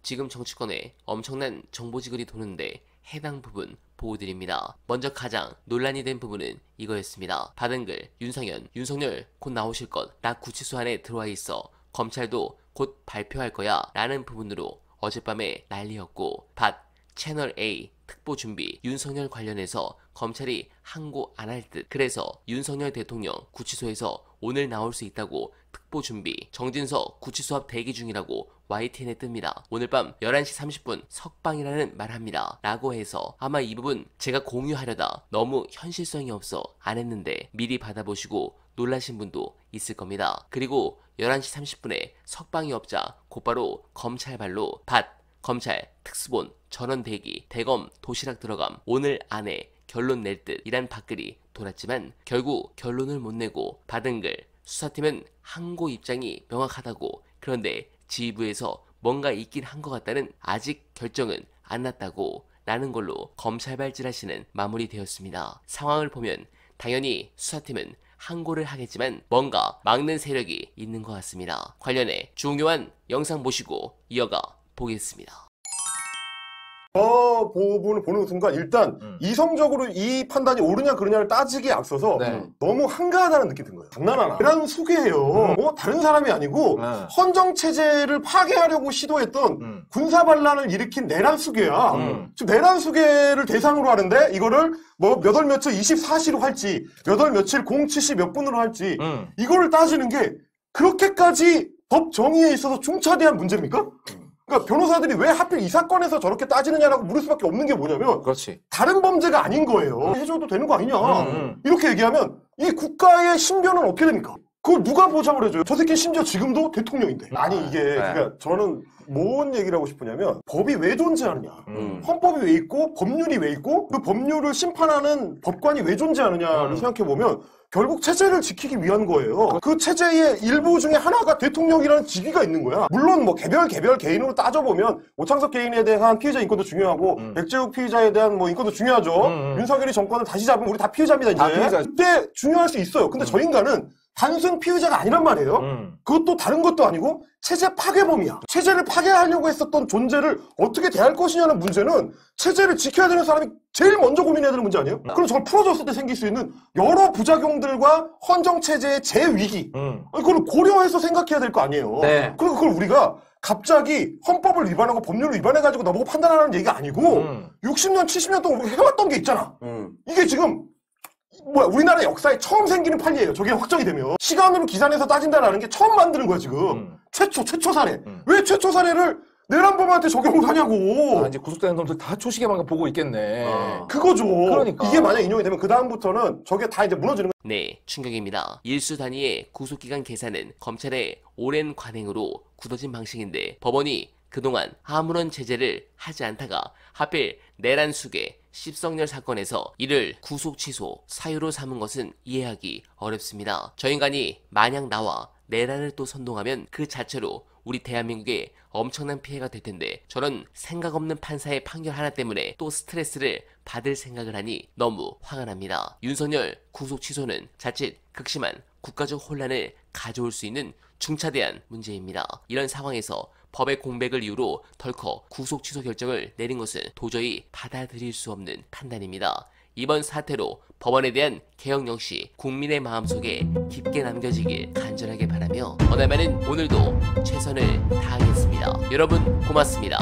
지금 정치권에 엄청난 정보지글이 도는데 해당 부분 보호드립니다. 먼저 가장 논란이 된 부분은 이거였습니다. 받은 글, 윤석열 곧 나오실 것, 나 구치소 안에 들어와 있어. 검찰도 곧 발표할 거야 라는 부분으로 어젯밤에 난리였고, 채널A 특보 준비, 윤석열 관련해서 검찰이 항고 안 할 듯. 그래서 윤석열 대통령 구치소에서 오늘 나올 수 있다고 특보 준비, 정진석 구치소 앞 대기 중이라고 YTN에 뜹니다. 오늘 밤 11시 30분 석방이라는 말 합니다 라고 해서 아마 이 부분 제가 공유하려다 너무 현실성이 없어 안 했는데 미리 받아보시고 놀라신 분도 있을 겁니다. 그리고 11시 30분에 석방이 없자 곧바로 검찰발로 검찰 특수본 전원 대기, 대검 도시락 들어감, 오늘 안에 결론 낼 듯 이란 밖글이 돌았지만 결국 결론을 못 내고 받은 글, 수사팀은 항고 입장이 명확하다고, 그런데 지휘부에서 뭔가 있긴 한 것 같다는 아직 결정은 안 났다고 라는 걸로 검찰발 찌라시는 마무리되었습니다. 상황을 보면 당연히 수사팀은 항고를 하겠지만 뭔가 막는 세력이 있는 것 같습니다. 관련해 중요한 영상 보시고 이어가 보겠습니다. 부분을 보는 순간 일단 이성적으로 이 판단이 옳으냐 그르냐를 따지기에 앞서서 너무 한가하다는 느낌이 든 거예요. 장난하나? 계란 수계예요. 다른 사람이 아니고 헌정체제를 파괴하려고 시도했던 군사반란을 일으킨 내란 수계야. 지금 내란 수계를 대상으로 하는데 이거를 뭐 몇 월 며칠 24시로 할지 몇 월 며칠 07시 몇 분으로 할지 이거를 따지는 게 그렇게까지 법 정의에 있어서 중차대한 문제입니까? 그러니까 변호사들이 왜 하필 이 사건에서 저렇게 따지느냐라고 물을 수밖에 없는 게 뭐냐면 그렇지. 다른 범죄가 아닌 거예요. 해줘도 되는 거 아니냐. 이렇게 얘기하면 이 국가의 신변은 어떻게 됩니까? 그걸 누가 보장을 해줘요? 저 새끼는 심지어 지금도 대통령인데. 아니 이게 그러니까 저는 뭔 얘기를 하고 싶으냐면 법이 왜 존재하느냐. 헌법이 왜 있고 법률이 왜 있고 그 법률을 심판하는 법관이 왜 존재하느냐를 생각해보면 결국 체제를 지키기 위한 거예요. 그 체제의 일부 중에 하나가 대통령이라는 직위가 있는 거야. 물론 뭐 개별 개인으로 따져보면 오창석 개인에 대한 피해자 인권도 중요하고 백재욱 피의자에 대한 뭐 인권도 중요하죠. 윤석열이 정권을 다시 잡으면 우리 다 피해자입니다 이제. 피해자. 그때 중요할 수 있어요. 근데 저 인간은 단순 피의자가 아니란 말이에요. 그것도 다른 것도 아니고 체제 파괴범이야. 체제를 파괴하려고 했었던 존재를 어떻게 대할 것이냐는 문제는 체제를 지켜야 되는 사람이 제일 먼저 고민해야 되는 문제 아니에요? 그럼 저걸 풀어줬을 때 생길 수 있는 여러 부작용들과 헌정체제의 재위기 그걸 고려해서 생각해야 될 거 아니에요. 네. 그리고 그걸 우리가 갑자기 헌법을 위반하고 법률을 위반해가지고 나보고 판단하라는 얘기가 아니고 60년, 70년 동안 우리가 해왔던 게 있잖아. 이게 지금 우리나라 역사에 처음 생기는 판례예요. 저게 확정이 되면. 시간으로 기산해서 따진다라는 게 처음 만드는 거야, 지금. 최초 사례. 왜 최초 사례를 내란범한테 적용을 하냐고. 이제 구속되는 놈들 다 초시계만 보고 있겠네. 그거죠. 그러니까. 이게 만약 인용이 되면 그 다음부터는 저게 다 이제 무너지는 거야. 네, 충격입니다. 일수 단위의 구속기간 계산은 검찰의 오랜 관행으로 굳어진 방식인데 법원이 그동안 아무런 제재를 하지 않다가 하필 내란 수계 십성렬 사건에서 이를 구속 취소 사유로 삼은 것은 이해하기 어렵습니다. 저 인간이 만약 나와 내란을 또 선동하면 그 자체로 우리 대한민국에 엄청난 피해가 될 텐데 저런 생각 없는 판사의 판결 하나 때문에 또 스트레스를 받을 생각을 하니 너무 화가 납니다. 윤석열 구속 취소는 자칫 극심한 국가적 혼란을 가져올 수 있는 중차대한 문제입니다. 이런 상황에서 법의 공백을 이유로 덜컥 구속 취소 결정을 내린 것은 도저히 받아들일 수 없는 판단입니다. 이번 사태로 법원에 대한 개혁 역시 국민의 마음속에 깊게 남겨지길 간절하게 바라며 어날만은 오늘도 최선을 다하겠습니다. 여러분 고맙습니다.